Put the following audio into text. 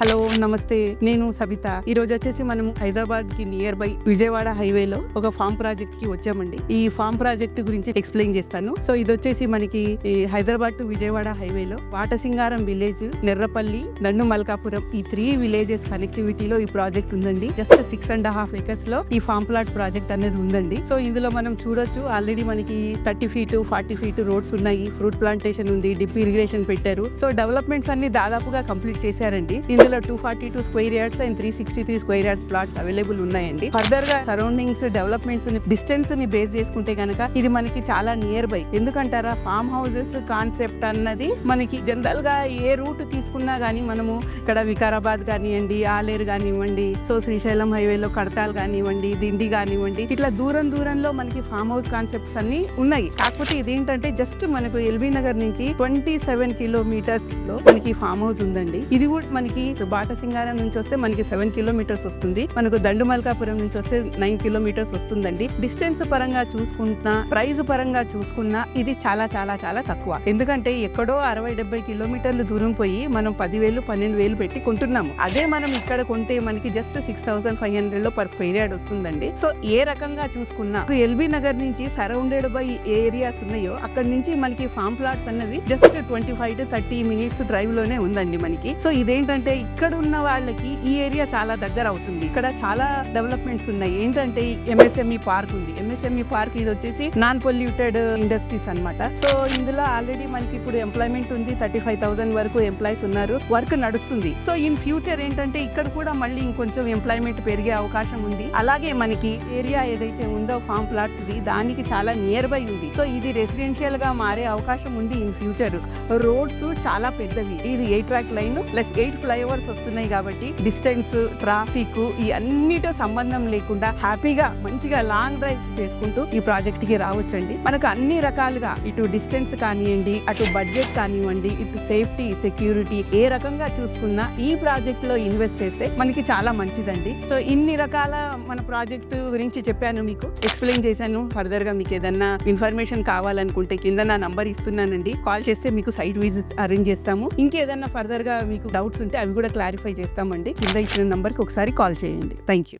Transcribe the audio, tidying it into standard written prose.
Hello నమస్తే, నేను సబిత. ఈ రోజు వచ్చేసి మనం హైదరాబాద్ కి నియర్ బై విజయవాడ హైవేలో ఒక ఫార్మ్ ప్రాజెక్ట్ కి వచ్చామండి. ఈ ఫార్మ్ ప్రాజెక్ట్ గురించి ఎక్స్ప్లెయిన్ చేస్తాను. సో ఇది వచ్చేసి మనకి హైదరాబాద్ టు విజయవాడ హైవేలో వాటసింగారం విలేజ్, నెర్రపల్లి, నండు మల్కాపురం ఈ 3 విలేజెస్ కనెక్టివిటీలో ఈ ప్రాజెక్ట్ ఉందండి. జస్ట్ 6.5 acres లో ఈ ఫార్మ్ ప్లాట్ ప్రాజెక్ట్ అనేది ఉందండి. సో ఇందులో మనం చూడొచ్చు, ఆల్రెడీ మనకి 30 feet 40 feet రోడ్స్ ఉన్నాయి, ఫ్రూట్ ప్లాంటేషన్ ఉంది, డిప్ ఇరిగేషన్ పెట్టారు. సో డెవలప్మెంట్స్ అన్ని దాదాపుగా కంప్లీట్ చేశారండి. ఇందులో 242 square yards and 363 square yards plots available ఉన్నాయండి. ఫర్దర్ గా సరౌండింగ్స్ డెవలప్మెంట్స్ డిస్టెన్స్ ని బేస్ చేసుకుంటే కనుక ఇది మనకి చాలా నియర్ బై. ఎందుకంటారా, ఫార్మ్ హౌసెస్ కాన్సెప్ట్ అన్నది మనకి జనరల్ గా ఏ రూట్ తీసుకున్నా గానీ మనము ఇక్కడ వికారాబాద్ కానివ్వండి, ఆలేరు కానివ్వండి, సో శ్రీశైలం హైవేలో కడతాల్ కానివ్వండి, దిండి కానివ్వండి, ఇట్లా దూరంలో మనకి ఫార్మ్ హౌస్ కాన్సెప్ట్స్ అన్ని ఉన్నాయి. కాకపోతే ఇదేంటంటే జస్ట్ మనకు ఎల్బీ నగర్ నుంచి 27 kilometers లో మనకి ఫార్మ్ హౌస్ ఉందండి. ఇది కూడా మనకి బాటసింగారం నుంచి వస్తే మనకి 7 kilometers వస్తుంది, మనకు దండుమల్కాపురం నుంచి వస్తే 9 kilometers వస్తుందండి. డిస్టెన్స్ పరంగా చూసుకుంటున్నా, ప్రైస్ పరంగా చూసుకున్నా ఇది చాలా చాలా చాలా తక్కువ. ఎందుకంటే ఎక్కడో 60-70 kilometers దూరం పోయి మనం 10,000 12,000 పెట్టి కొంటున్నాము. అదే మనం ఇక్కడ కొంటే మనకి జస్ట్ 6,500 లో per square yard వస్తుందండి. సో ఏ రకంగా చూసుకున్నా ఎల్బీ నగర్ నుంచి సరౌండెడ్ బై ఏరియాస్ ఉన్నాయో అక్కడ నుంచి మనకి ఫార్మ్ ప్లాట్స్ అన్నవి జస్ట్ 25 to 30 minutes డ్రైవ్ లోనే ఉందండి మనకి. సో ఇదేంటంటే ఇక్కడ ఉన్న వాళ్ళకి ఈ ఏరియా చాలా దగ్గర అవుతుంది. ఇక్కడ చాలా డెవలప్మెంట్స్ ఉన్నాయి. ఏంటంటే ఎంఎస్ఎంఈ పార్క్ ఉంది. ఎంఎస్ఎంఈ పార్క్ ఇది వచ్చేసి నాన్ పొల్యూటెడ్ ఇండస్ట్రీస్ అన్నమాట. సో ఇందులో ఆల్రెడీ మనకి ఇప్పుడు ఎంప్లాయ్మెంట్ ఉంది, 35,000 వరకు ఎంప్లాయీస్ ఉన్నారు, వర్క్ నడుస్తుంది. సో ఇన్ ఫ్యూచర్ ఏంటంటే ఇక్కడ కూడా మళ్ళీ ఇంకొంచెం ఎంప్లాయ్మెంట్ పెరిగే అవకాశం ఉంది. అలాగే మనకి ఏరియా ఏదైతే ఉందో ఫార్మ్ ప్లాట్స్ దానికి చాలా నియర్ బై ఉంది. సో ఇది రెసిడెన్షియల్ గా మారే అవకాశం ఉంది ఇన్ ఫ్యూచర్. రోడ్స్ చాలా పెద్దవి, ఇది 8 track లైన్ ప్లస్ 8 flyovers వస్తున్నాయి కాబట్టి డిస్టెన్స్, ట్రాఫిక్ ఈ అన్నిటితో సంబంధం లేకుండా హ్యాపీగా మంచిగా లాంగ్ డ్రైవ్ చేసుకుంటూ ఈ ప్రాజెక్ట్ కి రావచ్చండి. మనకు అన్ని రకాలుగా ఇటు డిస్టెన్స్ కానివ్వండి, అటు బడ్జెట్ కానివ్వండి, ఇటు సేఫ్టీ, సెక్యూరిటీ ఏ రకంగా చూసుకున్నా ఈ ప్రాజెక్ట్ లో ఇన్వెస్ట్ చేస్తే మనకి చాలా మంచిదండి. సో ఇన్ని రకాల మన ప్రాజెక్టు గురించి చెప్పాను, మీకు ఎక్స్ప్లెయిన్ చేశాను. ఫర్దర్ గా మీకు ఏదన్నా ఇన్ఫర్మేషన్ కావాలనుకుంటే కింద నా నంబర్ ఇస్తున్నానండి, కాల్ చేస్తే మీకు సైట్ విజిట్ అరేంజ్ చేస్తాము. ఇంకేదన్నా ఫర్దర్ గా మీకు డౌట్స్ ఉంటే అవి కూడా క్లారిఫై చేస్తామండి. కింద ఇచ్చిన నంబర్కి ఒకసారి కాల్ చేయండి. Thank you.